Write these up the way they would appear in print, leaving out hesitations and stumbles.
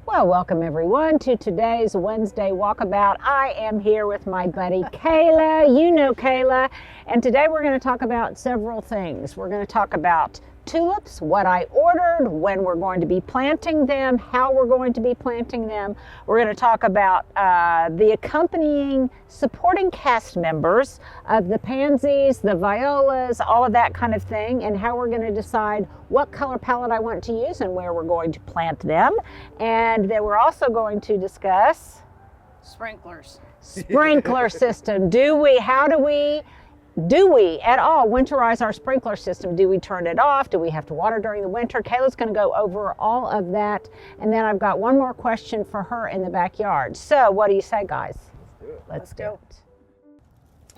Well, welcome everyone to today's Wednesday Walkabout. I am here with my buddy Kayla. You know Kayla. And today we're going to talk about several things. We're going to talk about tulips, what I ordered, when we're going to be planting them, how we're going to be planting them. We're going to talk about the accompanying supporting cast members of the pansies, the violas, all of that kind of thing, and how we're going to decide what color palette I want to use and where we're going to plant them. And then we're also going to discuss sprinklers. Sprinkler system. Do we at all winterize our sprinkler system? Do we turn it off? Do we have to water during the winter? Kayla's going to go over all of that. And then I've got one more question for her in the backyard. So what do you say, guys? Let's do it.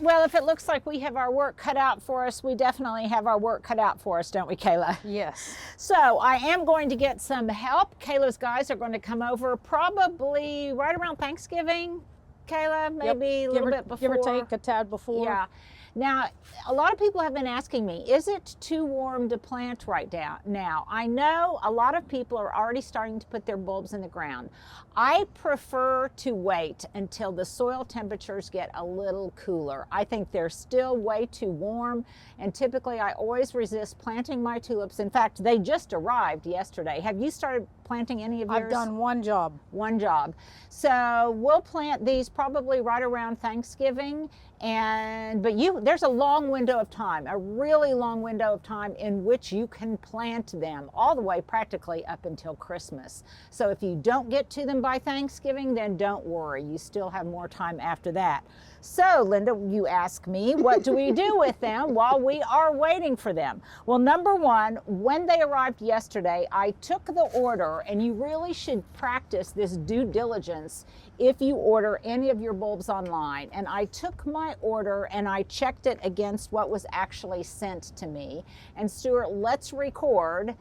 Well, if it looks like we have our work cut out for us, we definitely have our work cut out for us, don't we, Kayla? Yes. So I am going to get some help. Kayla's guys are going to come over probably right around Thanksgiving. Kayla, maybe a little bit before. Give or take a tad before. Yeah. Now, a lot of people have been asking me, is it too warm to plant right now? I know a lot of people are already starting to put their bulbs in the ground. I prefer to wait until the soil temperatures get a little cooler. I think they're still way too warm, and typically I always resist planting my tulips. In fact, they just arrived yesterday. Have you started planting any of yours? I've done one job. One job. So we'll plant these probably right around Thanksgiving. But there's a long window of time, a really long window of time in which you can plant them all the way practically up until Christmas. So if you don't get to them by Thanksgiving, then don't worry, you still have more time after that. So Linda, you ask me, what do we do with them while we are waiting for them? Well, number one, when they arrived yesterday, I took the order, and you really should practice this due diligence if you order any of your bulbs online. And I took my order and I checked it against what was actually sent to me. And Stuart, let's record.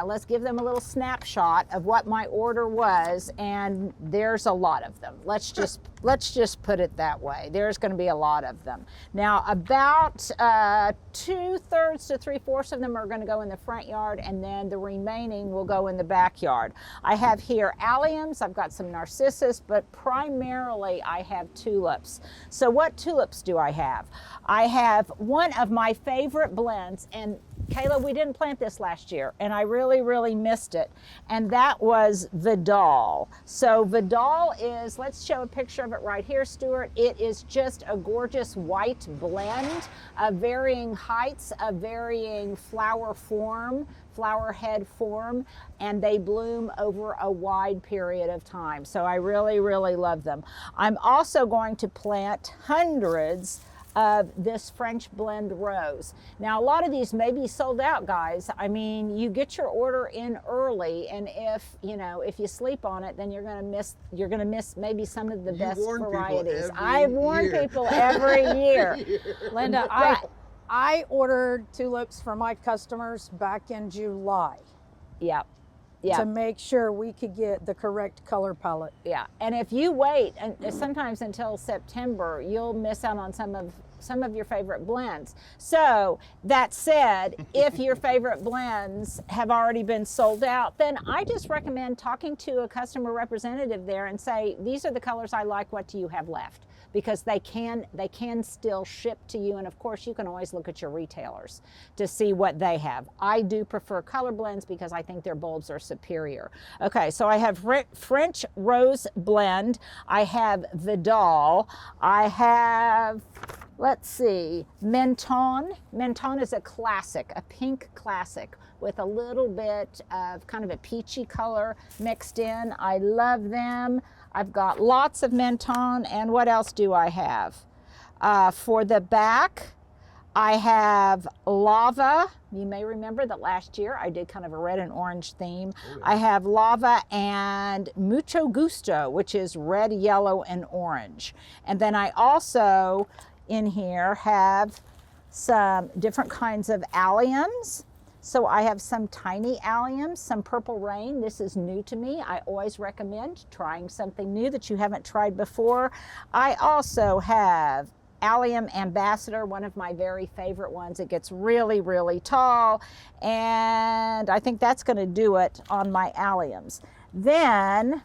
Let's give them a little snapshot of what my order was, and there's a lot of them. Let's just put it that way. There's going to be a lot of them. Now, about 2/3 to 3/4 of them are going to go in the front yard, and then the remaining will go in the backyard. I have here alliums. I've got some narcissus, but primarily I have tulips. So what tulips do I have? I have one of my favorite blends, and Kayla, we didn't plant this last year, and I really missed it, and that was Vidal. So Vidal is, let's show a picture of it right here, Stuart. It is just a gorgeous white blend of varying heights, of varying flower head form, and they bloom over a wide period of time. So I really love them. I'm also going to plant hundreds of this French blend rose. Now, a lot of these may be sold out, guys. I mean, you get your order in early, and if you sleep on it, then you're gonna miss maybe some of the best varieties. I've warned people every year. Linda, I ordered tulips for my customers back in July. Yeah. To make sure we could get the correct color palette. Yeah, and if you wait, and sometimes until September, you'll miss out on some of your favorite blends. So that said, if your favorite blends have already been sold out, then I just recommend talking to a customer representative there and say, these are the colors I like, what do you have left? Because they can still ship to you, and of course you can always look at your retailers to see what they have. I do prefer color blends because I think their bulbs are superior. Okay, so I have French Rose Blend, I have Vidal, I have, let's see, Menton. Menton is a classic, a pink classic with a little bit of kind of a peachy color mixed in. I love them. I've got lots of Menton, and what else do I have? For the back, I have Lava. You may remember that last year I did kind of a red and orange theme. Oh, yeah. I have Lava and Mucho Gusto, which is red, yellow, and orange. And then I also, in here, have some different kinds of alliums. So I have some tiny alliums, some Purple Rain. This is new to me. I always recommend trying something new that you haven't tried before. I also have Allium Ambassador, one of my very favorite ones. It gets really, really tall, and I think that's going to do it on my alliums. Then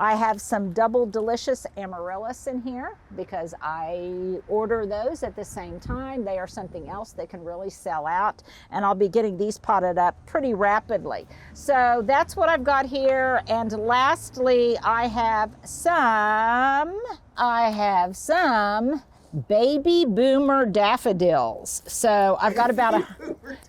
I have some double delicious amaryllis in here because I order those at the same time. They are something else that can really sell out, and I'll be getting these potted up pretty rapidly. So that's what I've got here. And lastly, I have some baby boomer daffodils. So I've got about a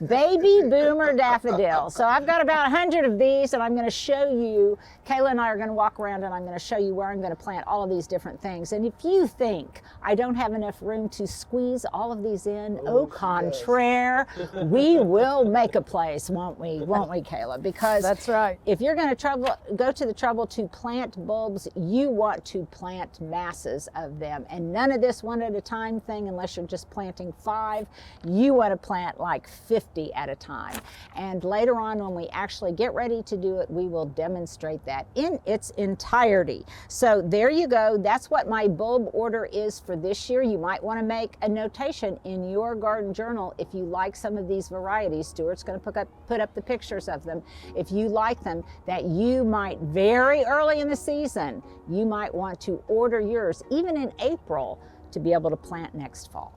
baby boomer daffodil. So I've got about 100 of these, and I'm going to show you, Kayla and I are going to walk around and I'm going to show you where I'm going to plant all of these different things. And if you think I don't have enough room to squeeze all of these in, au contraire, we will make a place, won't we, Kayla? Because That's right. if you're going to go to the trouble to plant bulbs, you want to plant masses of them, and none of this one at a time thing unless you're just planting 5. You want to plant like 50 at a time. And later on, when we actually get ready to do it, we will demonstrate that in its entirety. So there you go. That's what my bulb order is for this year. You might want to make a notation in your garden journal if you like some of these varieties. Stuart's going to put up the pictures of them. If you like them, that you might very early in the season, you might want to order yours even in April to be able to plant next fall.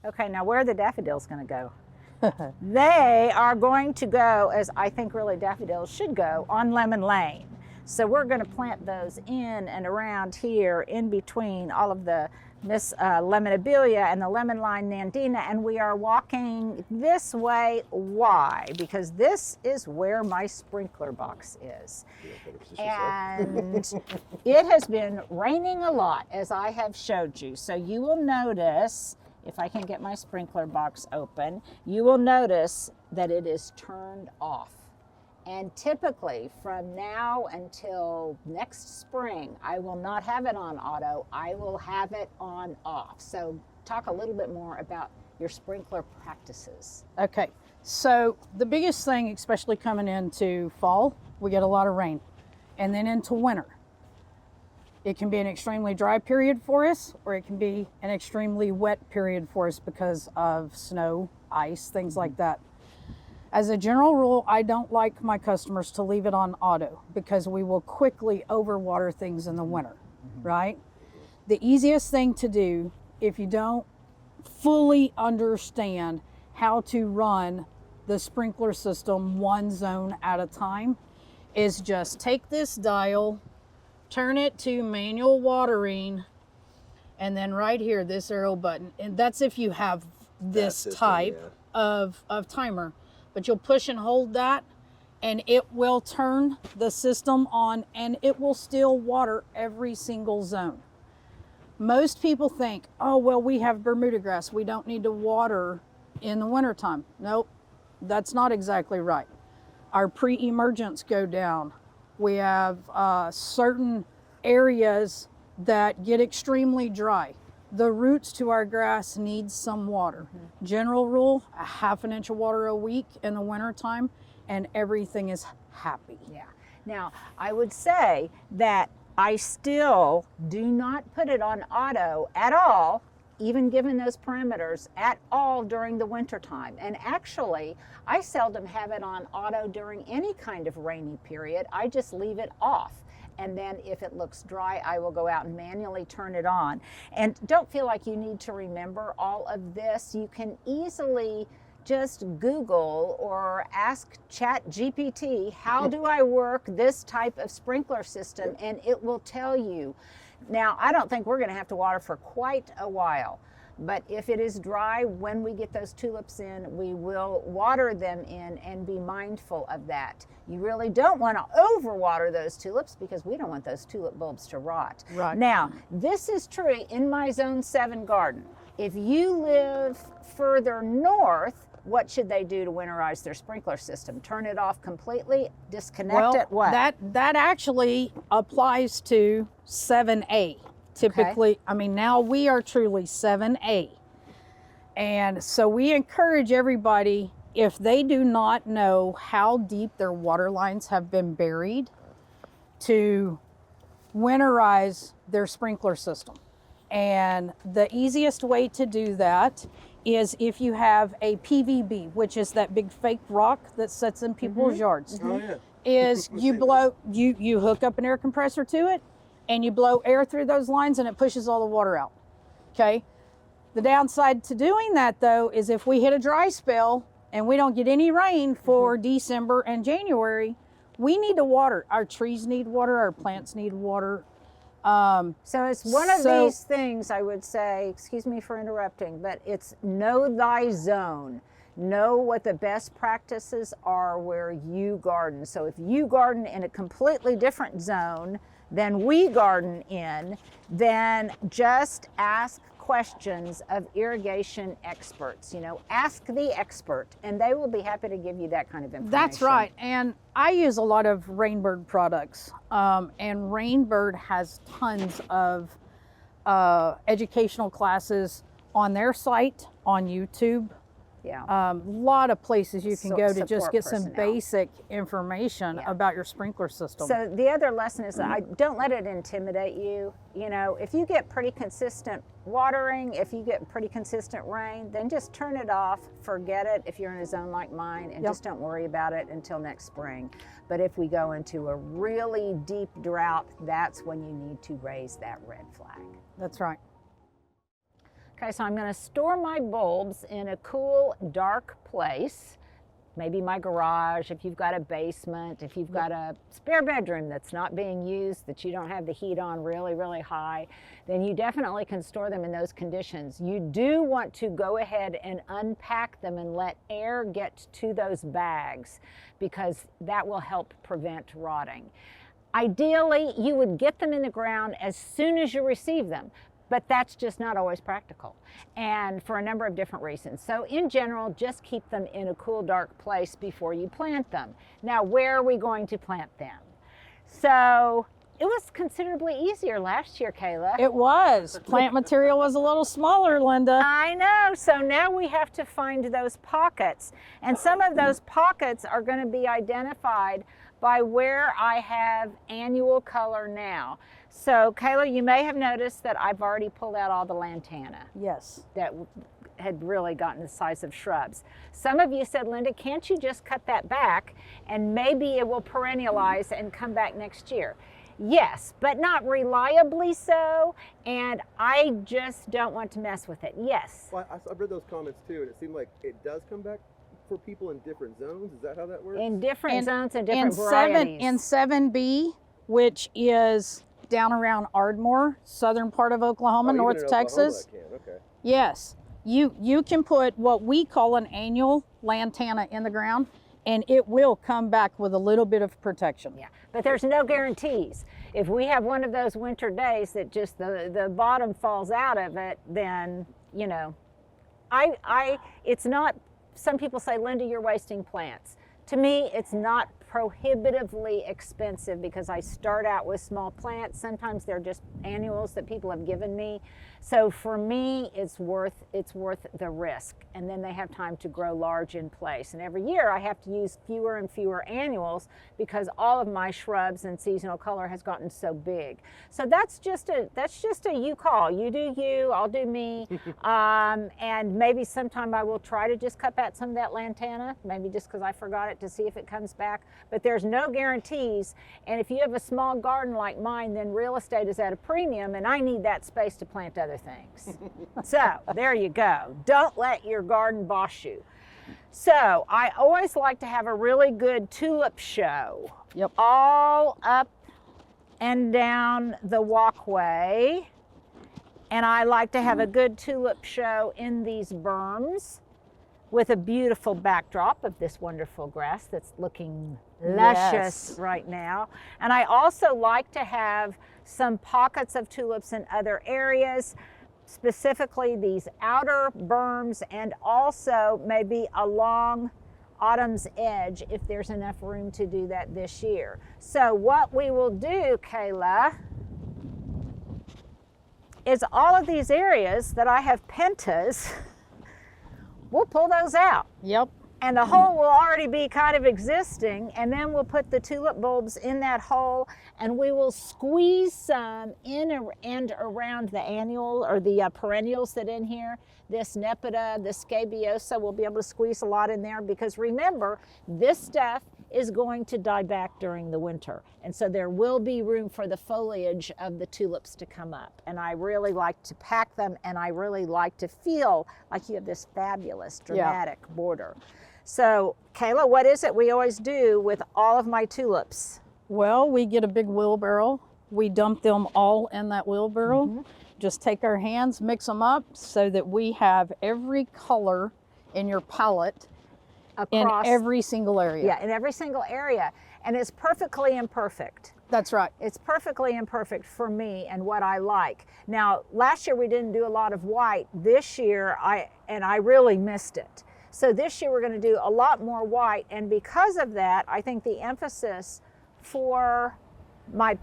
Okay, now where are the daffodils going to go? They are going to go, as I think really daffodils should go, on Lemon Lane. So we're going to plant those in and around here in between all of the Miss Lemonabilia and the Lemon Line Nandina, and we are walking this way. Why? Because this is where my sprinkler box is. And it has been raining a lot, as I have showed you. So you will notice, if I can get my sprinkler box open, you will notice that it is turned off. And typically from now until next spring, I will not have it on auto. I will have it on off. So talk a little bit more about your sprinkler practices. Okay, so the biggest thing, especially coming into fall, we get a lot of rain. And then into winter, it can be an extremely dry period for us, or it can be an extremely wet period for us because of snow, ice, things like that. As a general rule, I don't like my customers to leave it on auto because we will quickly overwater things in the winter, right? The easiest thing to do, if you don't fully understand how to run the sprinkler system one zone at a time, is just take this dial, turn it to manual watering, and then right here, this arrow button, and that's if you have this type of timer. But you'll push and hold that, and it will turn the system on, and it will still water every single zone. Most people think, oh, well, we have Bermuda grass, we don't need to water in the wintertime. Nope, that's not exactly right. Our pre-emergents go down. We have certain areas that get extremely dry. The roots to our grass need some water. General rule, a ½ inch of water a week in the wintertime, and everything is happy. Yeah. Now, I would say that I still do not put it on auto at all, even given those parameters, at all during the wintertime. And actually, I seldom have it on auto during any kind of rainy period. I just leave it off. And then if it looks dry, I will go out and manually turn it on. And don't feel like you need to remember all of this. You can easily just Google or ask ChatGPT, how do I work this type of sprinkler system? And it will tell you. Now, I don't think we're going to have to water for quite a while. But if it is dry, when we get those tulips in, we will water them in and be mindful of that. You really don't want to overwater those tulips because we don't want those tulip bulbs to rot. Right. Now, this is true in my Zone 7 garden. If you live further north, what should they do to winterize their sprinkler system? Turn it off completely, disconnect it, what? That actually applies to 7A. Typically, okay. I mean, now we are truly 7A. And so we encourage everybody, if they do not know how deep their water lines have been buried, to winterize their sprinkler system. And the easiest way to do that is if you have a PVB, which is that big fake rock that sits in people's yards. Oh, yeah. is you blow, you hook up an air compressor to it and you blow air through those lines and it pushes all the water out. Okay. The downside to doing that though is if we hit a dry spell and we don't get any rain for December and January, we need to water. Our trees need water, our plants need water. So it's one of these things, I would say, excuse me for interrupting, but it's know thy zone. Know what the best practices are where you garden. So if you garden in a completely different zone than we garden in, then just ask questions of irrigation experts. You know, ask the expert and they will be happy to give you that kind of information. That's right. And I use a lot of Rainbird products, and Rainbird has tons of educational classes on their site, on YouTube. Yeah. A lot of places you can go to just get some personnel. basic information about your sprinkler system. So the other lesson is that don't let it intimidate you. You know, if you get pretty consistent watering, if you get pretty consistent rain, then just turn it off, forget it if you're in a zone like mine, and just don't worry about it until next spring. But if we go into a really deep drought, that's when you need to raise that red flag. That's right. Okay, so I'm going to store my bulbs in a cool, dark place. Maybe my garage, if you've got a basement, if you've got a spare bedroom that's not being used, that you don't have the heat on really, really high, then you definitely can store them in those conditions. You do want to go ahead and unpack them and let air get to those bags because that will help prevent rotting. Ideally, you would get them in the ground as soon as you receive them. But that's just not always practical, and for a number of different reasons. So in general, just keep them in a cool, dark place before you plant them. Now, where are we going to plant them? So it was considerably easier last year, Kayla. It was. Plant material was a little smaller, Linda. I know. So now we have to find those pockets, and some of those pockets are going to be identified by where I have annual color now. So Kayla, you may have noticed that I've already pulled out all the lantana. Yes. That had really gotten the size of shrubs. Some of you said, Linda, can't you just cut that back and maybe it will perennialize and come back next year? Yes, but not reliably so, and I just don't want to mess with it. Yes. Well, I've read those comments too, and it seemed like it does come back for people in different zones. Is that how that works? In different zones and different varieties. In 7B, which is down around Ardmore, southern part of Oklahoma, North Texas. Okay. Yes, you can put what we call an annual lantana in the ground, and it will come back with a little bit of protection. Yeah, but there's no guarantees. If we have one of those winter days that just the bottom falls out of it, then, you know, it's not, some people say, Linda, you're wasting plants. To me, it's not prohibitively expensive because I start out with small plants. Sometimes they're just annuals that people have given me. So for me, it's worth the risk. And then they have time to grow large in place. And every year I have to use fewer and fewer annuals because all of my shrubs and seasonal color has gotten so big. So that's just a you call. You do you, I'll do me. And maybe sometime I will try to just cut back some of that lantana, maybe just because I forgot it, to see if it comes back. But there's no guarantees. And if you have a small garden like mine, then real estate is at a premium and I need that space to plant other things. So there you go. Don't let your garden boss you. So I always like to have a really good tulip show. Yep. All up and down the walkway. And I like to have a good tulip show in these berms with a beautiful backdrop of this wonderful grass that's looking luscious right now. And I also like to have some pockets of tulips in other areas, specifically these outer berms, and also maybe along autumn's edge if there's enough room to do that this year. So what we will do, Kayla, is all of these areas that I have pentas, we'll pull those out. Yep. And the hole will already be kind of existing, and then we'll put the tulip bulbs in that hole, and we will squeeze some in and around the annual or the perennials that in here. This Nepeta, the Scabiosa, we'll be able to squeeze a lot in there because remember, this stuff is going to die back during the winter. And so there will be room for the foliage of the tulips to come up. And I really like to pack them, and I really like to feel like you have this fabulous, dramatic border. So, Kayla, what is it we always do with all of my tulips? Well, we get a big wheelbarrow. We dump them all in that wheelbarrow. Just take our hands, mix them up so that we have every color in your palette Across, in every single area. Yeah, in every single area. And it's perfectly imperfect. That's right. It's perfectly imperfect for me and what I like. Now, last year we didn't do a lot of white. This year, I really missed it. So this year we're going to do a lot more white. And because of that, I think the emphasis for my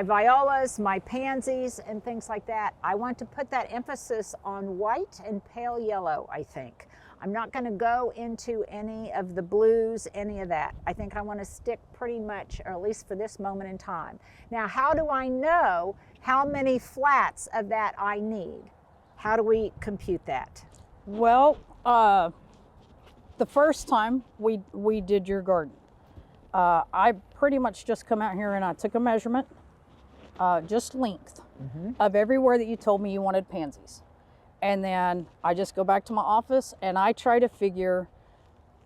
violas, my pansies, and things like that, I want to put that emphasis on white and pale yellow, I think. I'm not going to go into any of the blues, any of that. I think I want to stick pretty much, or at least for this moment in time. Now, how do I know how many flats of that I need? How do we compute that? Well, the first time we did your garden, I pretty much just come out here and I took a measurement, just length of everywhere that you told me you wanted pansies. And then I just go back to my office and I try to figure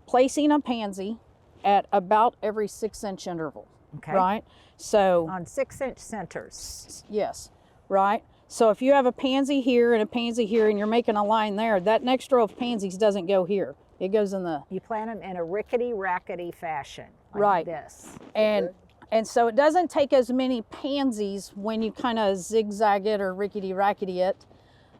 placing a pansy at about every 6-inch interval. Okay. Right? So on 6-inch centers. yes, right? So if you have a pansy here and a pansy here and you're making a line there, that next row of pansies doesn't go here. It goes in the... You plant them in a rickety-rackety fashion, like right. this. And so it doesn't take as many pansies when you kind of zigzag it or rickety-rackety it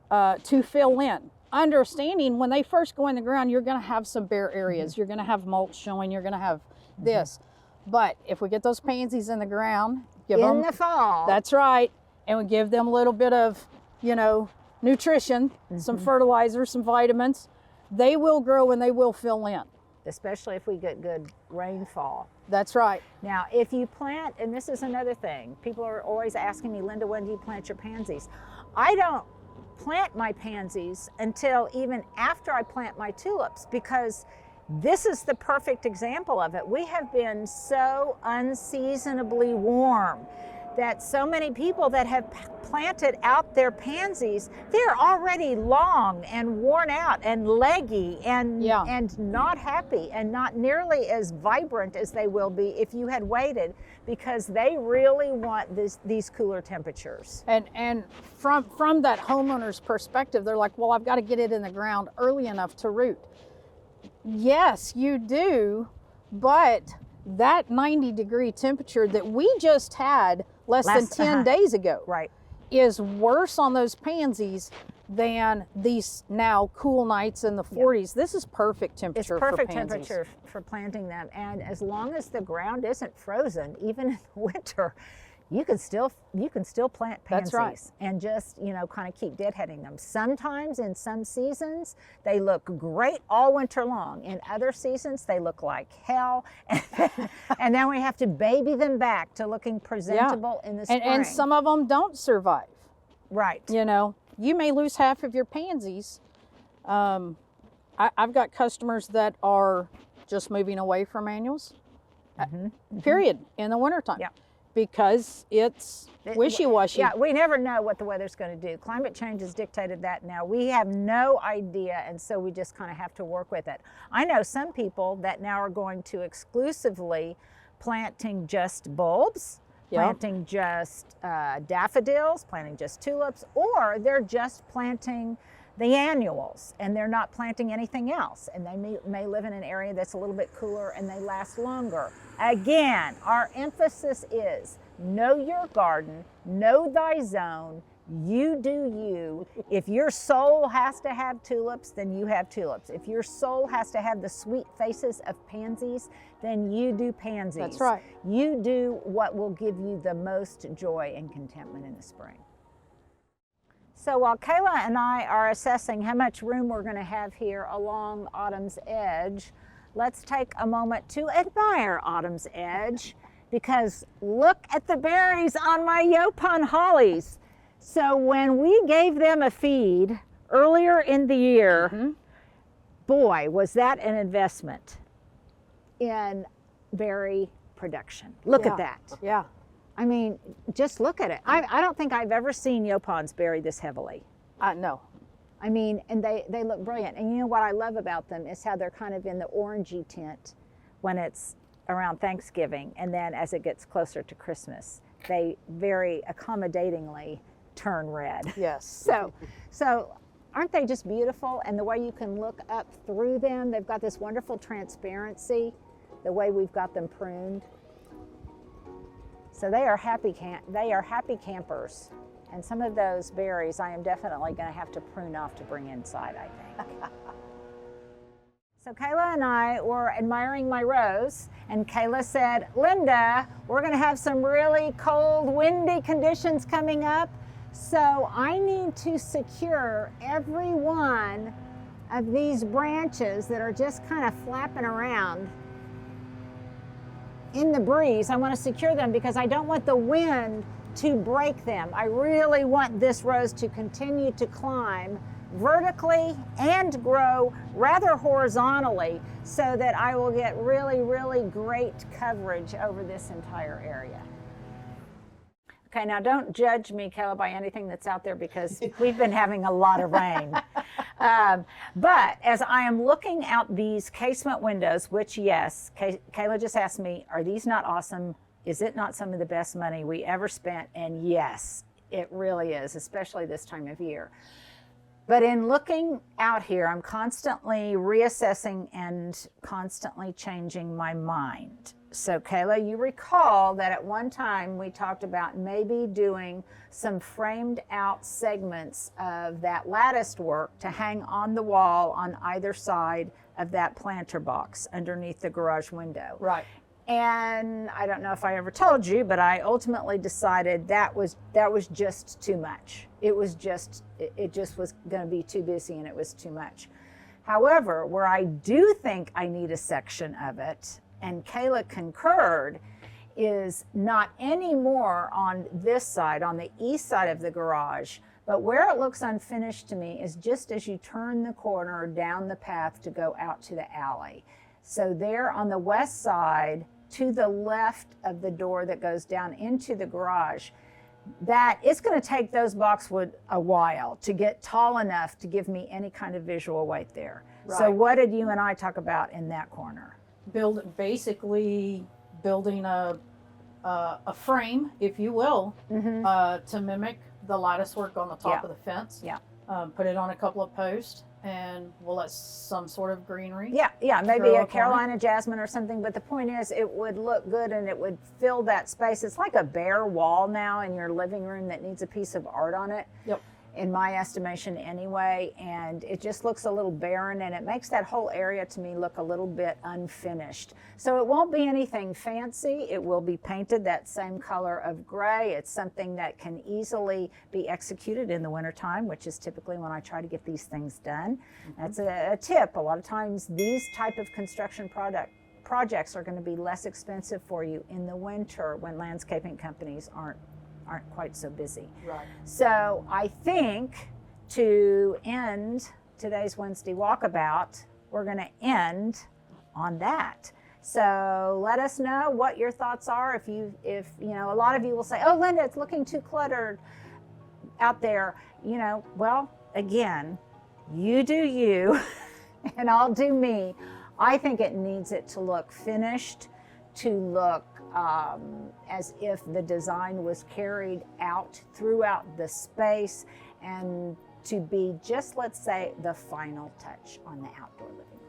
to fill in. Understanding when they first go in the ground, you're going to have some bare areas. You're going to have mulch showing. You're going to have this. But if we get those pansies in the ground, give them... In the fall. That's right. And we give them a little bit of, you know, nutrition, some fertilizer, some vitamins. They will grow and they will fill in. Especially if we get good rainfall. That's right. Now, if you plant, and this is another thing, people are always asking me, Linda, when do you plant your pansies? I don't plant my pansies until even after I plant my tulips, because this is the perfect example of it. We have been so unseasonably warm that so many people that have planted out their pansies, they're already long and worn out and leggy and not happy and not nearly as vibrant as they will be if you had waited, because they really want these cooler temperatures. And from that homeowner's perspective, they're like, well, I've got to get it in the ground early enough to root. Yes, you do, but that 90-degree temperature that we just had less than 10 days ago is worse on those pansies than these now cool nights in the 40s. This is perfect temperature for pansies. It's perfect temperature for planting them. And as long as the ground isn't frozen, even in the winter, you can still plant pansies. That's right. And just, you know, kind of keep deadheading them. Sometimes in some seasons, they look great all winter long. In other seasons, they look like hell. And then we have to baby them back to looking presentable in the spring. And some of them don't survive. Right. You know, you may lose half of your pansies. I've got customers that are just moving away from annuals, period, in the wintertime. Yeah. Because it's wishy-washy. Yeah, we never know what the weather's going to do. Climate change has dictated that now. We have no idea, and so we just kind of have to work with it. I know some people that now are going to exclusively planting just bulbs, planting just daffodils, planting just tulips, or they're just planting the annuals and they're not planting anything else, and they may live in an area that's a little bit cooler and they last longer. Again, our emphasis is know your garden, know thy zone, you do you. If your soul has to have tulips, then you have tulips. If your soul has to have the sweet faces of pansies, then you do pansies. That's right. You do what will give you the most joy and contentment in the spring. So while Kayla and I are assessing how much room we're going to have here along Autumn's Edge, let's take a moment to admire Autumn's Edge, because look at the berries on my Yopon hollies. So when we gave them a feed earlier in the year, boy, was that an investment in berry production. Look Yeah. at that. Yeah. I mean, just look at it. I don't think I've ever seen yopons berry this heavily. No. I mean, and they look brilliant. And you know what I love about them is how they're kind of in the orangey tint when it's around Thanksgiving. And then as it gets closer to Christmas, they very accommodatingly turn red. Yes. So aren't they just beautiful? And the way you can look up through them, they've got this wonderful transparency, the way we've got them pruned. So they are happy campers. And some of those berries I am definitely going to have to prune off to bring inside, I think. So Kayla and I were admiring my rose, and Kayla said, Linda, we're going to have some really cold, windy conditions coming up. So I need to secure every one of these branches that are just kind of flapping around in the breeze. I want to secure them because I don't want the wind to break them. I really want this rose to continue to climb vertically and grow rather horizontally so that I will get really, really great coverage over this entire area. Okay, now don't judge me, Kayla, by anything that's out there because we've been having a lot of rain. But as I am looking out these casement windows, which yes, Kayla just asked me, are these not awesome? Is it not some of the best money we ever spent? And yes, it really is, especially this time of year. But in looking out here, I'm constantly reassessing and constantly changing my mind. So Kayla, you recall that at one time we talked about maybe doing some framed out segments of that latticed work to hang on the wall on either side of that planter box underneath the garage window. Right. And I don't know if I ever told you, but I ultimately decided that was just too much. It just was going to be too busy and it was too much. However, where I do think I need a section of it, and Kayla concurred, is not anymore on this side, on the east side of the garage, but where it looks unfinished to me is just as you turn the corner down the path to go out to the alley. So there on the west side, to the left of the door that goes down into the garage, that it's going to take those boxwood a while to get tall enough to give me any kind of visual weight there. Right. So what did you and I talk about in that corner? Basically building a frame, if you will, to mimic the lattice work on the top of the fence. Yeah. Put it on a couple of posts, and we'll let some sort of greenery. Yeah, maybe a Carolina jasmine or something. But the point is, it would look good and it would fill that space. It's like a bare wall now in your living room that needs a piece of art on it. Yep. In my estimation anyway, and it just looks a little barren and it makes that whole area to me look a little bit unfinished. So it won't be anything fancy. It will be painted that same color of gray. It's something that can easily be executed in the wintertime, which is typically when I try to get these things done. That's a tip. A lot of times these type of construction projects are going to be less expensive for you in the winter when landscaping companies aren't quite so busy. Right. So I think to end today's Wednesday walkabout, we're going to end on that. So let us know what your thoughts are. If you know, a lot of you will say, oh, Linda, it's looking too cluttered out there. You know, well, again, you do you and I'll do me. I think it needs it to look finished, to look as if the design was carried out throughout the space, and to be just, let's say, the final touch on the outdoor living room.